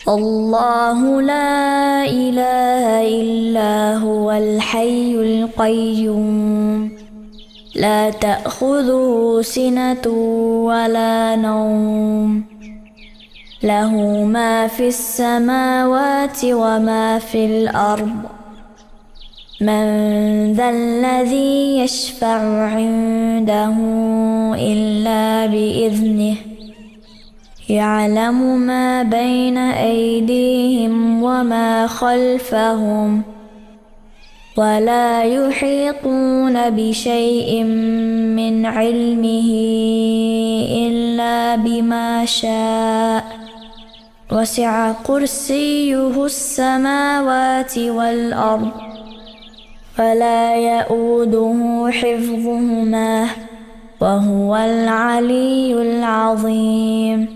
الله لا إله إلا هو الحي القيوم لا تأخذه سنة ولا نوم له ما في السماوات وما في الأرض من ذا الذي يشفع عنده إلا بإذنه يعلم ما بين أيديهم وما خلفهم ولا يحيطون بشيء من علمه إلا بما شاء وسع كرسيه السماوات والأرض ولا يؤوده حفظهما وهو العلي العظيم